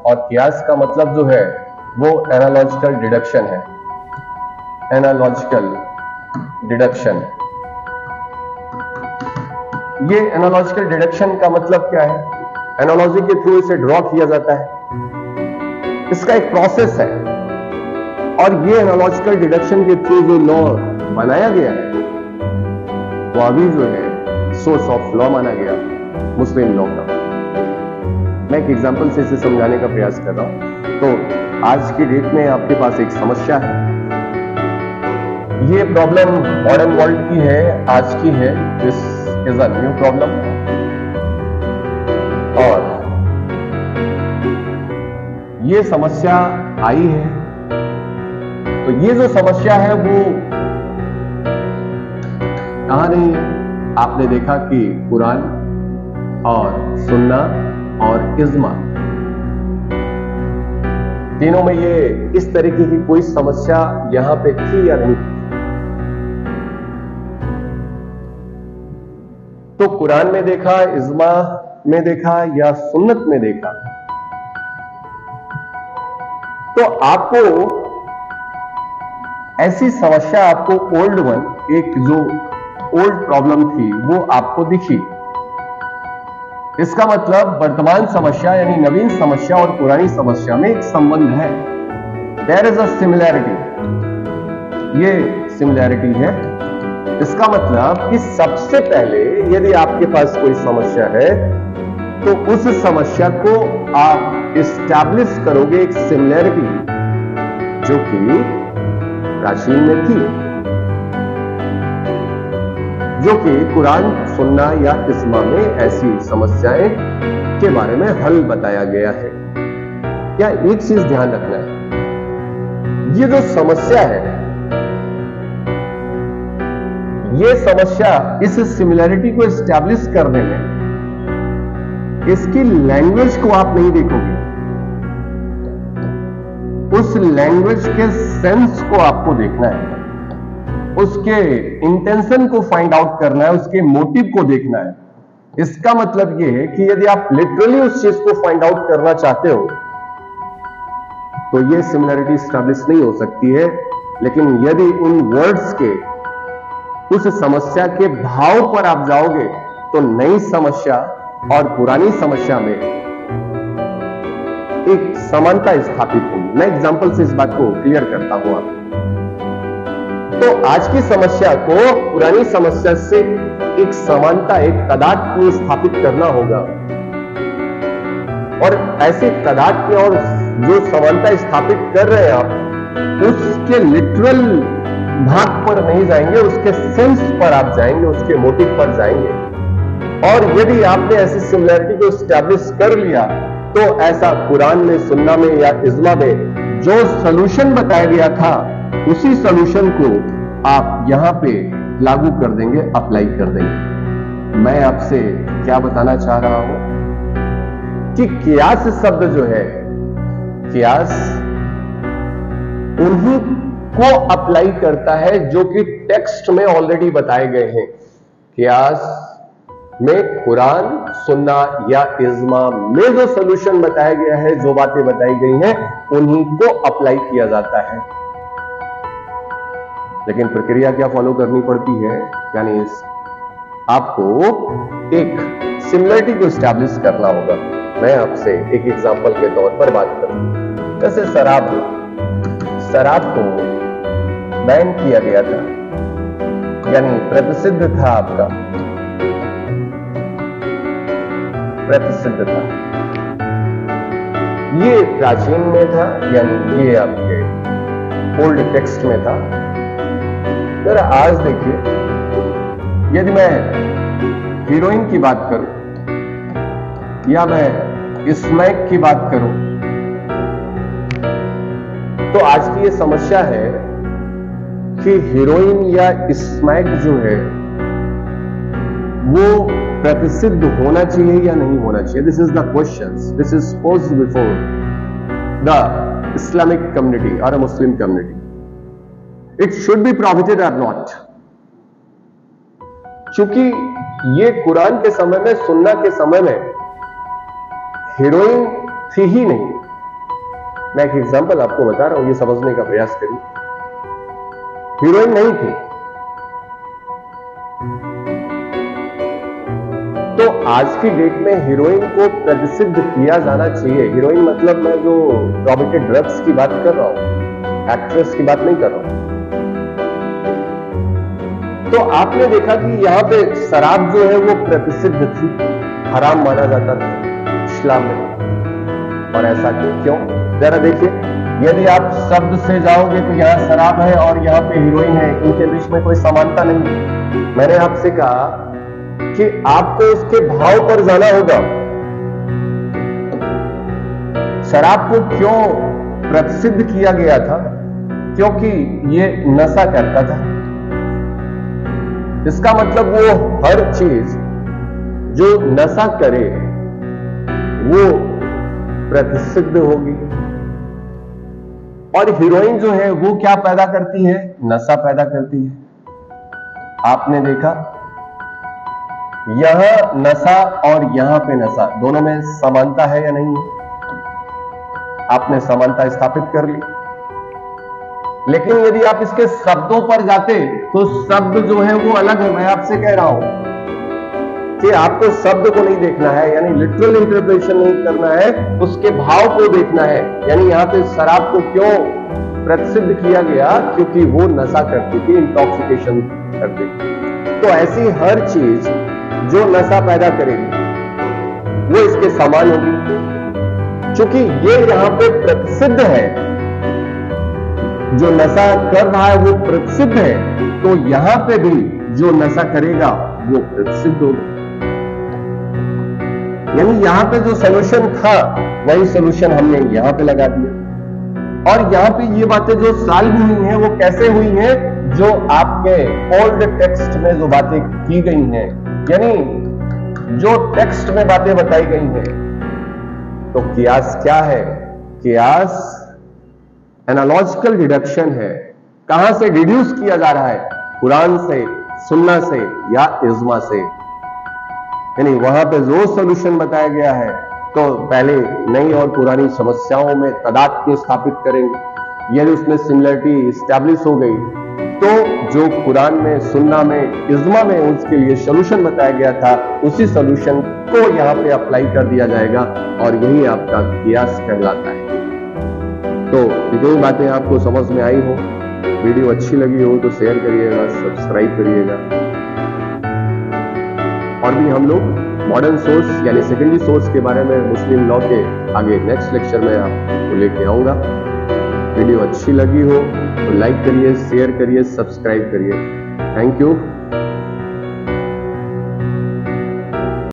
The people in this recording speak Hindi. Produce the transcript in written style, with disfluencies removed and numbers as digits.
और कियास का मतलब जो है वो एनालॉजिकल डिडक्शन है। एनालॉजिकल डिडक्शन, ये एनालॉजिकल डिडक्शन का मतलब क्या है? एनालॉजी के थ्रू इसे ड्रॉ किया जाता है, इसका एक प्रोसेस है, और ये एनालॉजिकल डिडक्शन के थ्रू जो लॉ बनाया गया है वो अभी जो है सोर्स ऑफ लॉ माना गया मुस्लिम लॉ का। मैं एक एग्जांपल से इसे समझाने का प्रयास कर रहा हूं। तो आज की डेट में आपके पास एक समस्या है, ये प्रॉब्लम मॉडर्न वर्ल्ड की है, आज की है। This is a new problem, और ये समस्या आई है। तो ये जो समस्या है वो कहां नहीं है? आपने देखा कि कुरान और सुन्ना और इज्मा, तीनों में ये इस तरीके की कोई समस्या यहां पे थी या नहीं? तो कुरान में देखा, इज्मा में देखा या सुन्नत में देखा, तो आपको ऐसी समस्या, आपको ओल्ड वन, एक जो ओल्ड प्रॉब्लम थी वो आपको दिखी। इसका मतलब वर्तमान समस्या यानी नवीन समस्या और पुरानी समस्या में एक संबंध है। देयर इज अ सिमिलैरिटी, ये सिमिलैरिटी है। इसका मतलब कि सबसे पहले यदि आपके पास कोई समस्या है तो उस समस्या को आप इस्टेब्लिश करोगे एक सिमिलैरिटी जो कि प्राचीन में थी, जो कि कुरान, सुन्ना या इस्मा में ऐसी समस्याएं के बारे में हल बताया गया है। क्या एक चीज ध्यान रखना है, ये जो समस्या है, ये समस्या इस सिमिलैरिटी को एस्टैब्लिश करने में इसकी लैंग्वेज को आप नहीं देखोगे, उस लैंग्वेज के सेंस को आपको देखना है, उसके इंटेंशन को फाइंड आउट करना है, उसके मोटिव को देखना है। इसका मतलब यह है कि यदि आप लिटरली उस चीज को फाइंड आउट करना चाहते हो तो यह सिमिलरिटी एस्टैब्लिश नहीं हो सकती है। लेकिन यदि उन वर्ड्स के, उस समस्या के भाव पर आप जाओगे तो नई समस्या और पुरानी समस्या में एक समानता स्थापित होगी। मैं एग्जांपल से इस बात को क्लियर करता हूं आपको। तो आज की समस्या को पुरानी समस्या से एक समानता, एक तादात्म्य स्थापित करना होगा, और ऐसे तादात्म्य और जो समानता स्थापित कर रहे हैं आप, उसके लिटरल भाग पर नहीं जाएंगे, उसके सेंस पर आप जाएंगे, उसके मोटिव पर जाएंगे। और यदि आपने ऐसी सिमिलरिटी को एस्टैब्लिश कर लिया तो ऐसा कुरान में, सुन्ना में या इज्मा में जो सॉल्यूशन बताया गया था उसी सॉल्यूशन को आप यहां पे लागू कर देंगे, अप्लाई कर देंगे। मैं आपसे क्या बताना चाह रहा हूं कि कियास शब्द जो है, कियास उन्हीं को अप्लाई करता है जो कि टेक्स्ट में ऑलरेडी बताए गए हैं। कियास में कुरान, सुन्ना या इज्मा में जो सॉल्यूशन बताया गया है, जो बातें बताई गई हैं, उन्हीं को अप्लाई किया जाता है। लेकिन प्रक्रिया क्या फॉलो करनी पड़ती है? यानी आपको एक सिमिलरिटी को एस्टैब्लिश करना होगा। मैं आपसे एक एग्जांपल के तौर पर बात करूं, जैसे शराब को बैन किया गया था, यानी प्रतिषिद्ध था, आपका प्रतिषिद्ध था। ये प्राचीन में था, यानी ये आपके ओल्ड टेक्स्ट में था। जरा आज देखिए, यदि मैं हीरोइन की बात करूं या मैं स्मैक की बात करूं, तो आज की ये समस्या है कि हीरोइन या स्मैक जो है वो प्रतिषिद्ध होना चाहिए या नहीं होना चाहिए। This is the question which is posed before the Islamic community और a Muslim community. It should be prohibited और नॉट, क्योंकि ये कुरान के समय में, सुन्ना के समय में हीरोइन थी ही नहीं, मैं एक एग्जांपल आपको बता रहा हूं, ये समझने का प्रयास करिए। हीरोइन नहीं थी, तो आज की डेट में हीरोइन को प्रसिद्ध किया जाना चाहिए। हीरोइन मतलब मैं जो प्रोहिबिटेड ड्रग्स की बात कर रहा हूं, एक्ट्रेस की बात नहीं कर रहा हूं। तो आपने देखा कि यहां पे शराब जो है वो प्रसिद्ध थी, हराम माना जाता था इस्लाम में। और ऐसा क्यों? जरा देखिए, यदि आप शब्द से जाओगे तो यहां शराब है और यहां पे हीरोइन है, इनके बीच में कोई समानता नहीं। मैंने आपसे कहा कि आपको उसके भाव पर जाना होगा। शराब को क्यों प्रसिद्ध किया गया था? क्योंकि ये नशा करता था। इसका मतलब वो हर चीज जो नशा करे वो प्रसिद्ध होगी। और हीरोइन जो है वो क्या पैदा करती है? नशा पैदा करती है। आपने देखा यहां नशा और यहां पे नशा, दोनों में समानता है या नहीं है? आपने समानता स्थापित कर ली। लेकिन यदि आप इसके शब्दों पर जाते तो शब्द जो है वो अलग है। मैं आपसे कह रहा हूं कि आपको शब्द को नहीं देखना है, यानी लिटरल इंटरप्रिटेशन नहीं करना है, उसके भाव को देखना है। यानी यहां पे शराब को क्यों प्रसिद्ध किया गया? क्योंकि वो नशा करती थी, इंटॉक्सिकेशन करती थी। तो ऐसी हर चीज जो नशा पैदा करेगी वो इसके समान होगी। चूंकि ये यहां पे प्रसिद्ध है, जो नशा कर रहा है वो प्रसिद्ध है, तो यहां पे भी जो नशा करेगा वो प्रसिद्ध होगा। यानी यहां पे जो सोल्यूशन था वही सोल्यूशन हमने यहां पे लगा दिया। और यहां पे ये बातें जो सॉल्व हुई हैं वो कैसे हुई हैं? जो आपके ओल्ड टेक्स्ट में जो बातें की गई हैं, यानी जो टेक्स्ट में बातें बताई गई हैं। तो कियास क्या है? कियास एनालॉजिकल डिडक्शन है। कहां से डिड्यूस किया जा रहा है? कुरान से, सुन्ना से या इज्मा से। यानी वहां पे जो सॉल्यूशन बताया गया है तो पहले नई और पुरानी समस्याओं में तादाद स्थापित करेंगे। यदि उसमें सिमिलरिटी स्टैब्लिश हो गई तो जो कुरान में, सुन्ना में, इज्मा में उसके लिए सॉल्यूशन बताया गया था, उसी सॉल्यूशन को यहां पे अप्लाई कर दिया जाएगा और यही आपका कियास कहलाता है। तो ये बातें आपको समझ में आई हो, वीडियो अच्छी लगी हो तो शेयर करिएगा, सब्सक्राइब करिएगा। और भी हम लोग मॉडर्न सोर्स यानी सेकेंडरी सोर्स के बारे में मुस्लिम लॉ के आगे नेक्स्ट लेक्चर में आपको लेके आऊंगा। वीडियो अच्छी लगी हो तो लाइक करिए, शेयर करिए, सब्सक्राइब करिए। Thank you.